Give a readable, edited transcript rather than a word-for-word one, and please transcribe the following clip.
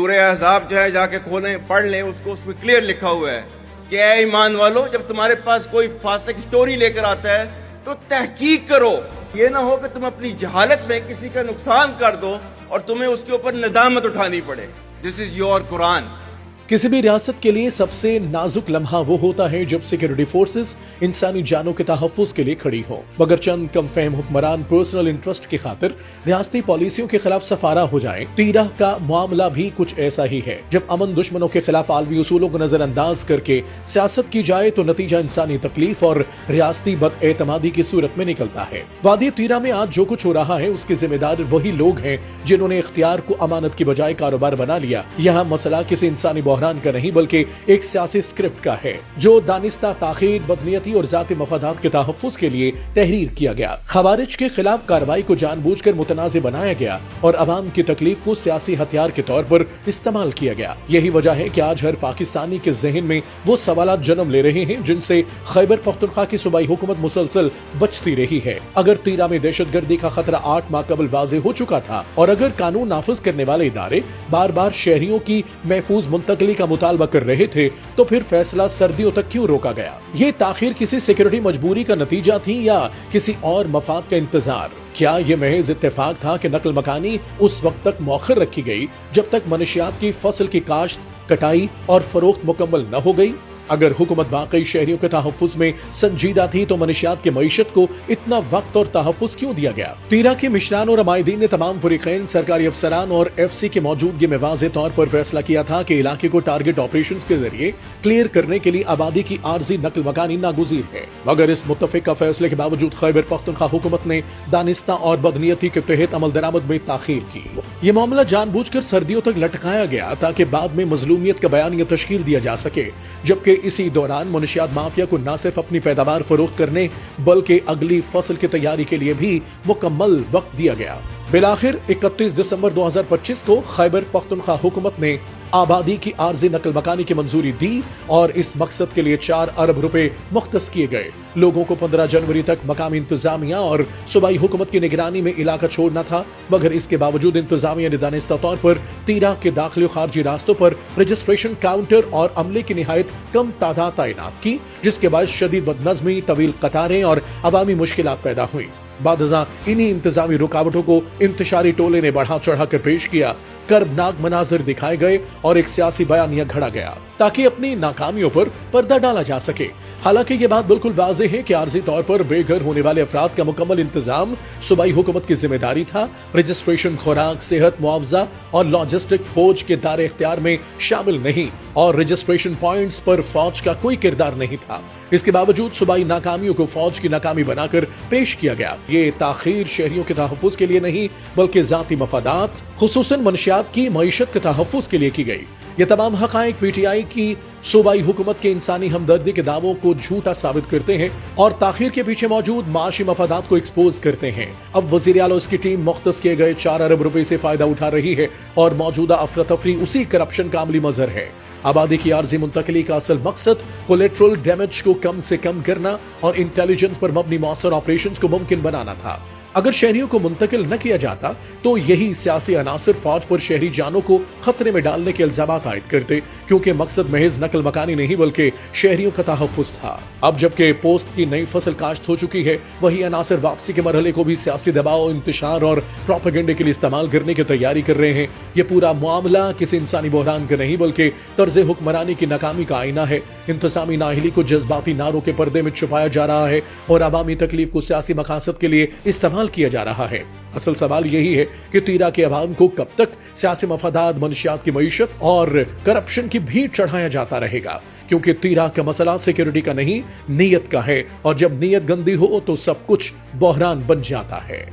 سورہ احزاب جو ہے جا کے کھولیں پڑھ لیں اس کو، اس میں کلیئر لکھا ہوا ہے کہ اے ایمان والو جب تمہارے پاس کوئی فاسق سٹوری لے کر آتا ہے تو تحقیق کرو، یہ نہ ہو کہ تم اپنی جہالت میں کسی کا نقصان کر دو اور تمہیں اس کے اوپر ندامت اٹھانی پڑے۔ دس از یور قرآن۔ کسی بھی ریاست کے لیے سب سے نازک لمحہ وہ ہوتا ہے جب سیکیورٹی فورسز انسانی جانوں کے تحفظ کے لیے کھڑی ہوں، مگر چند کم فہم حکمران پرسنل انٹرسٹ کی خاطر ریاستی پالیسیوں کے خلاف سفارہ ہو جائیں۔ 13 کا معاملہ بھی کچھ ایسا ہی ہے۔ جب امن دشمنوں کے خلاف عالمی اصولوں کو نظر انداز کر کے سیاست کی جائے تو نتیجہ انسانی تکلیف اور ریاستی بد اعتمادی کی صورت میں نکلتا ہے۔ وادی 13 میں آج جو کچھ ہو رہا ہے اس کے ذمہ دار وہی لوگ ہیں جنہوں نے اختیار کو امانت کی بجائے کاروبار بنا لیا۔ یہاں مسئلہ کسی انسانی بحران کا نہیں بلکہ ایک سیاسی اسکرپٹ کا ہے جو دانستہ تاخیر، بدنیتی اور ذاتی مفادات کے تحفظ کے لیے تحریر کیا گیا۔ خوارج کے خلاف کارروائی کو جان بوجھ کر متنازع بنایا گیا اور عوام کی تکلیف کو سیاسی ہتھیار کے طور پر استعمال کیا گیا۔ یہی وجہ ہے کہ آج ہر پاکستانی کے ذہن میں وہ سوالات جنم لے رہے ہیں جن سے خیبر پختونخوا کی صوبائی حکومت مسلسل بچتی رہی ہے۔ اگر 13 میں دہشت گردی کا خطرہ 8 ماہ قبل واضح ہو چکا تھا اور اگر قانون نافذ کرنے والے ادارے بار بار شہریوں کی محفوظ منتقلی کا مطالبہ کر رہے تھے تو پھر فیصلہ سردیوں تک کیوں روکا گیا؟ یہ تاخیر کسی سیکیورٹی مجبوری کا نتیجہ تھی یا کسی اور مفاد کا انتظار؟ کیا یہ محض اتفاق تھا کہ نقل مکانی اس وقت تک مؤخر رکھی گئی جب تک منشیات کی فصل کی کاشت، کٹائی اور فروخت مکمل نہ ہو گئی؟ اگر حکومت واقعی شہریوں کے تحفظ میں سنجیدہ تھی تو منشیات کی معیشت کو اتنا وقت اور تحفظ کیوں دیا گیا؟ 13 کے مشران اور عمائدین نے تمام فریقین، سرکاری افسران اور ایف سی کی موجودگی میں واضح طور پر فیصلہ کیا تھا کہ علاقے کو ٹارگٹ آپریشنز کے ذریعے کلیئر کرنے کے لیے آبادی کی عارضی نقل مکانی ناگزیر ہے، مگر اس متفقہ فیصلے کے باوجود خیبر پختونخوا حکومت نے دانستہ اور بدنیتی کے تحت عمل درآمد میں تاخیر کی۔ یہ معاملہ جان بوجھ کر سردیوں تک لٹکایا گیا تاکہ بعد میں مظلومیت کا بیانیہ تشکیل دیا جا سکے، جبکہ اسی دوران منشیات مافیا کو نہ صرف اپنی پیداوار فروخت کرنے بلکہ اگلی فصل کی تیاری کے لیے بھی مکمل وقت دیا گیا۔ بالآخر 31 دسمبر 2025 کو خیبر پختونخوا حکومت نے آبادی کی عارضی نقل مکانی کی منظوری دی اور اس مقصد کے لیے 4 ارب روپے مختص کیے گئے۔ لوگوں کو 15 جنوری تک مقامی انتظامیہ اور صوبائی حکومت کی نگرانی میں علاقہ چھوڑنا تھا، مگر اس کے باوجود انتظامیہ نے دانستہ طور پر 13 کے داخلی و خارجی راستوں پر رجسٹریشن کاؤنٹر اور عملے کی نہایت کم تعداد تعینات کی، جس کے باعث شدید بدنظمی، طویل قطاریں اور عوامی مشکلات پیدا ہوئیں۔ بعد ازاں انہی انتظامی رکاوٹوں کو انتشاری ٹولے نے بڑھا چڑھا کر پیش کیا، کربناک مناظر دکھائے گئے اور ایک سیاسی بیانیہ گھڑا گیا تاکہ اپنی ناکامیوں پر پردہ ڈالا جا سکے۔ حالانکہ یہ بات بالکل واضح ہے کہ عارضی طور پر بے گھر ہونے والے افراد کا مکمل انتظام صوبائی حکومت کی ذمہ داری تھا۔ رجسٹریشن، خوراک، صحت، معاوضہ اور لاجسٹک فوج کے دائرے اختیار میں شامل نہیں اور رجسٹریشن پوائنٹس پر فوج کا کوئی کردار نہیں تھا۔ اس کے باوجود صوبائی ناکامیوں کو فوج کی ناکامی بنا کر پیش کیا گیا۔ یہ تاخیر شہریوں کے تحفظ کے لیے نہیں بلکہ ذاتی مفادات، خصوصاً منشیات کی معیشت کے تحفظ کے لیے کی گئی۔ یہ تمام حقائق پی ٹی آئی کی صوبائی حکومت کے انسانی ہمدردی کے دعووں کو جھوٹا ثابت کرتے ہیں اور تاخیر کے پیچھے موجود معاشی مفادات کو ایکسپوز کرتے ہیں۔ اب وزیر اعلیٰ اس کی ٹیم مختص کیے گئے 4 ارب روپے سے فائدہ اٹھا رہی ہے اور موجودہ افراتفری اسی کرپشن کا عملی مظہر ہے۔ آبادی کی عارضی منتقلی کا اصل مقصد کولیٹرل ڈیمیج کو کم سے کم کرنا اور انٹیلیجنس پر مبنی مؤثر آپریشنز کو ممکن بنانا تھا۔ اگر شہریوں کو منتقل نہ کیا جاتا تو یہی سیاسی عناصر فوج پر شہری جانوں کو خطرے میں ڈالنے کے الزامات عائد کرتے، کیونکہ مقصد محض نقل مکانی نہیں بلکہ شہریوں کا تحفظ تھا۔ اب جبکہ پوست کی نئی فصل کاشت ہو چکی ہے، وہی عناصر واپسی کے مرحلے کو بھی سیاسی دباؤ، انتشار اور پروپیگنڈے کے لیے استعمال کرنے کی تیاری کر رہے ہیں۔ یہ پورا معاملہ کسی انسانی بحران کا نہیں بلکہ طرز حکمرانی کی ناکامی کا آئینہ ہے۔ انتظامی نااہلی کو جذباتی نعروں کے پردے میں چھپایا جا رہا ہے اور عوامی تکلیف کو سیاسی مقاصد کے لیے استعمال کیا جا رہا ہے۔ اصل سوال یہی ہے کہ 13 کے عوام کو کب تک سیاسی مفادات، منشیات کی معیشت اور کرپشن کی بھیٹ چڑھایا جاتا رہے گا، کیونکہ 13 کا مسئلہ سیکیورٹی کا نہیں نیت کا ہے، اور جب نیت گندی ہو تو سب کچھ بحران بن جاتا ہے۔